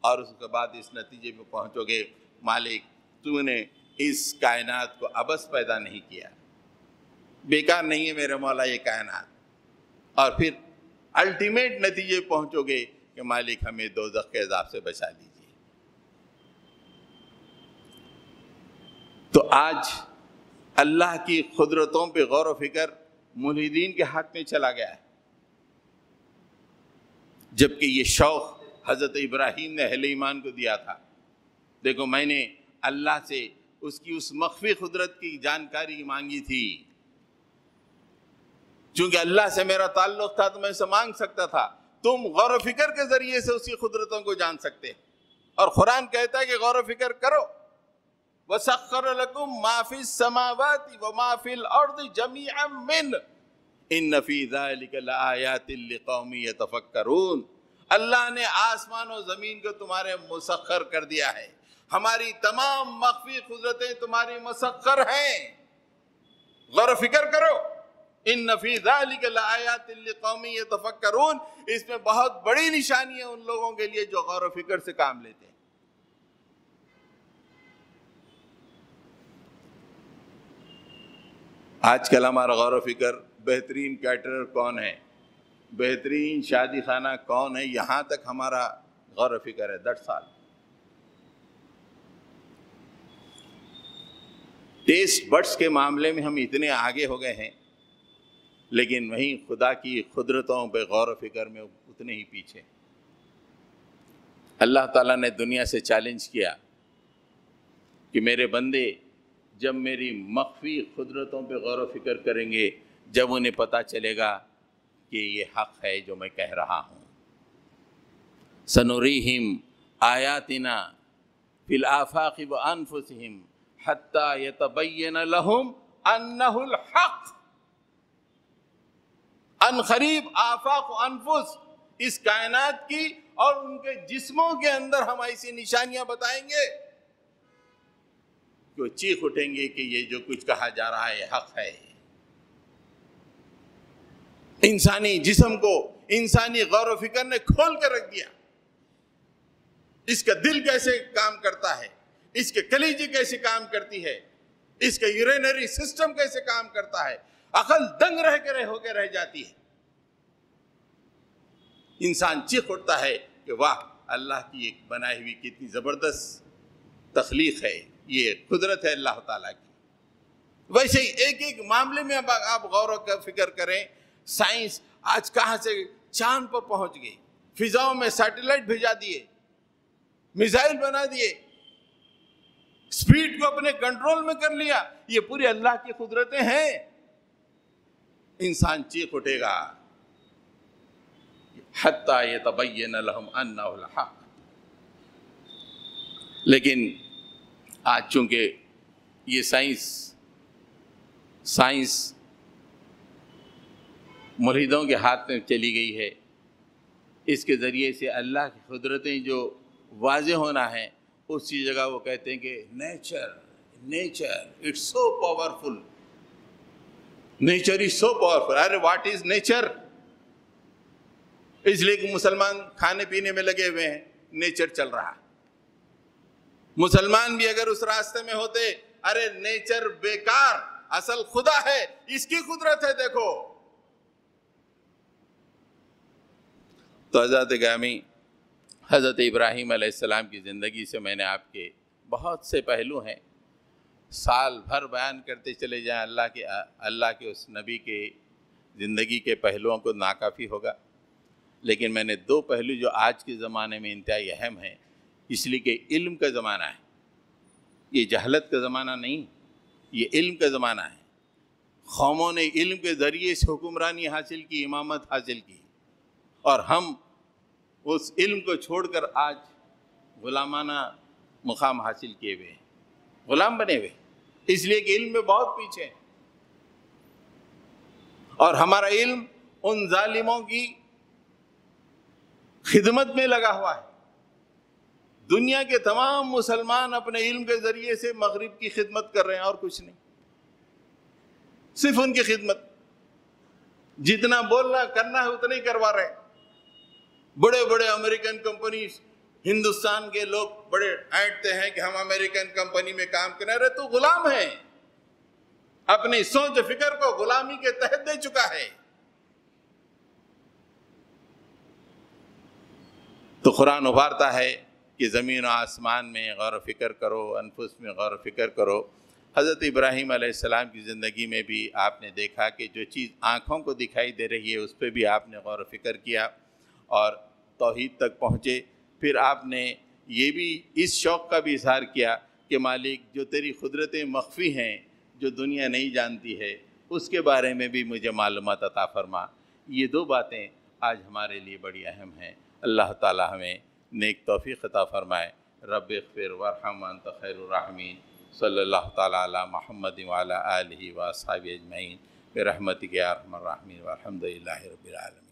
A: اور اس کے بعد اس نتیجے پہ پہنچو گے مالک تو نے اس کائنات کو عبث پیدا نہیں کیا، بیکار نہیں ہے میرے مولا یہ کائنات، اور پھر الٹیمیٹ نتیجے پہنچو گے کہ مالک ہمیں دوزخ کے عذاب سے بچا لیجیے۔ تو آج اللہ کی قدرتوں پہ غور و فکر ملحدین کے ہاتھ میں چلا گیا ہے، جبکہ یہ شوق حضرت ابراہیم نے اہل ایمان کو دیا تھا۔ دیکھو میں نے اللہ سے اس کی اس مخفی قدرت کی جانکاری مانگی تھی، چونکہ اللہ سے میرا تعلق تھا تو میں اسے مانگ سکتا تھا۔ تم غور و فکر کے ذریعے سے اس کی قدرتوں کو جان سکتے، اور قرآن کہتا ہے کہ غور و فکر کرو۔ وَسَخَّرَ لَكُم مَّا فِي السَّمَاوَاتِ وَمَا فِي الْأَرْضِ جَمِيعًا مِّنْهُ إِنَّ فِي ذَلِكَ لَآيَاتٍ لِقَوْمٍ يَتَفَكَّرُونَ۔ اللہ نے آسمان و زمین کو تمہارے مسخر کر دیا ہے، ہماری تمام مخفی قدرتیں تمہاری مسخر ہیں، غور و فکر کرو۔ ان فی ذلک لآیات لقوم یتفکرون، اس میں بہت بڑی نشانی ہے ان لوگوں کے لیے جو غور و فکر سے کام لیتے ہیں۔ آج کل ہمارا غور و فکر بہترین کیٹرر کون ہے، بہترین شادی خانہ کون ہے، یہاں تک ہمارا غور و فکر ہے۔ 10 سال ٹیسٹ بڈس کے معاملے میں ہم اتنے آگے ہو گئے ہیں، لیکن وہیں خدا کی قدرتوں پہ غور و فکر میں اتنے ہی پیچھے۔ اللہ تعالیٰ نے دنیا سے چیلنج کیا کہ میرے بندے جب میری مخفی قدرتوں پہ غور و فکر کریں گے، جب انہیں پتہ چلے گا کہ یہ حق ہے جو میں کہہ رہا ہوں، سنریہم آیاتنا فی الآفاق وانفسہم حتی یتبین لہم انہ الحق۔ ان قریب آفاق و انفس، اس کائنات کی اور ان کے جسموں کے اندر ہم ایسی نشانیاں بتائیں گے کہ وہ چیخ اٹھیں گے کہ یہ جو کچھ کہا جا رہا ہے حق ہے۔ انسانی جسم کو انسانی غور و فکر نے کھول کر رکھ دیا، اس کا دل کیسے کام کرتا ہے، اس کے کلیجی کیسے کام کرتی ہے، اس کا یورینری سسٹم کیسے کام کرتا ہے، عقل دنگ ہو کے رہ جاتی ہے۔ انسان چیخ اٹھتا ہے کہ واہ، اللہ کی ایک بنائی ہوئی کتنی زبردست تخلیق ہے، یہ قدرت ہے اللہ تعالیٰ کی۔ ویسے ہی ایک ایک معاملے میں اب آپ غور و فکر کریں، سائنس آج کہاں سے چاند پر پہنچ گئی، فضاؤں میں سیٹلائٹ بھیجا دیے، میزائل بنا دیے، سپیڈ کو اپنے کنٹرول میں کر لیا، یہ پوری اللہ کی قدرتیں ہیں۔ انسان چیخ اٹھے گا حتی یتبین لہم انہ الحق۔ لیکن آج چونکہ یہ سائنس ملحدوں کے ہاتھ میں چلی گئی ہے، اس کے ذریعے سے اللہ کی قدرتیں جو واضح ہونا ہے، اس کی جگہ وہ کہتے ہیں کہ nature it's so powerful, nature is so powerful. ارے واٹ از نیچر؟ اس لیے کہ مسلمان کھانے پینے میں لگے ہوئے ہیں، نیچر چل رہا ہے۔ مسلمان بھی اگر اس راستے میں ہوتے، ارے نیچر بیکار، اصل خدا ہے، اس کی قدرت ہے دیکھو۔ تو حضرت گرامی، حضرت ابراہیم علیہ السلام کی زندگی سے میں نے آپ کے بہت سے پہلو ہیں، سال بھر بیان کرتے چلے جائیں اللہ کے اس نبی کے زندگی کے پہلوؤں کو ناکافی ہوگا، لیکن میں نے 2 پہلو جو آج کے زمانے میں انتہائی اہم ہیں، اس لیے کہ علم کا زمانہ ہے، یہ جہالت کا زمانہ نہیں، یہ علم کا زمانہ ہے۔ قوموں نے علم کے ذریعے سے حکمرانی حاصل کی، امامت حاصل کی، اور ہم اس علم کو چھوڑ کر آج غلامانہ مقام حاصل کیے ہوئے ہیں، غلام بنے ہوئے، اس لیے کہ علم میں بہت پیچھے ہیں، اور ہمارا علم ان ظالموں کی خدمت میں لگا ہوا ہے۔ دنیا کے تمام مسلمان اپنے علم کے ذریعے سے مغرب کی خدمت کر رہے ہیں اور کچھ نہیں، صرف ان کی خدمت، جتنا بولنا کرنا ہے اتنا ہی کروا رہے ہیں۔ بڑے بڑے امریکن کمپنیز، ہندوستان کے لوگ بڑے اینٹتے ہیں کہ ہم امریکن کمپنی میں کام کریں، رہے تو غلام ہیں، اپنی سوچ فکر کو غلامی کے تحت دے چکا ہے۔ تو قرآن ابھارتا ہے کہ زمین و آسمان میں غور و فکر کرو، انفس میں غور و فکر کرو۔ حضرت ابراہیم علیہ السلام کی زندگی میں بھی آپ نے دیکھا کہ جو چیز آنکھوں کو دکھائی دے رہی ہے اس پہ بھی آپ نے غور و فکر کیا، اور توحید تک پہنچے۔ پھر آپ نے یہ بھی اس شوق کا بھی اظہار کیا کہ مالک جو تیری قدرتیں مخفی ہیں جو دنیا نہیں جانتی ہے اس کے بارے میں بھی مجھے معلومات عطا فرما۔ یہ دو باتیں آج ہمارے لیے بڑی اہم ہیں۔ اللہ تعالی ہمیں نیک توفیق عطا فرمائے۔ رب اغفر وارحم وانت خیر الراحمین۔ صلی اللہ تعالی علی محمد وعلی آلہ واصحابہ اجمعین برحمتک یا ارحم الراحمین والحمد للہ رب العالمین۔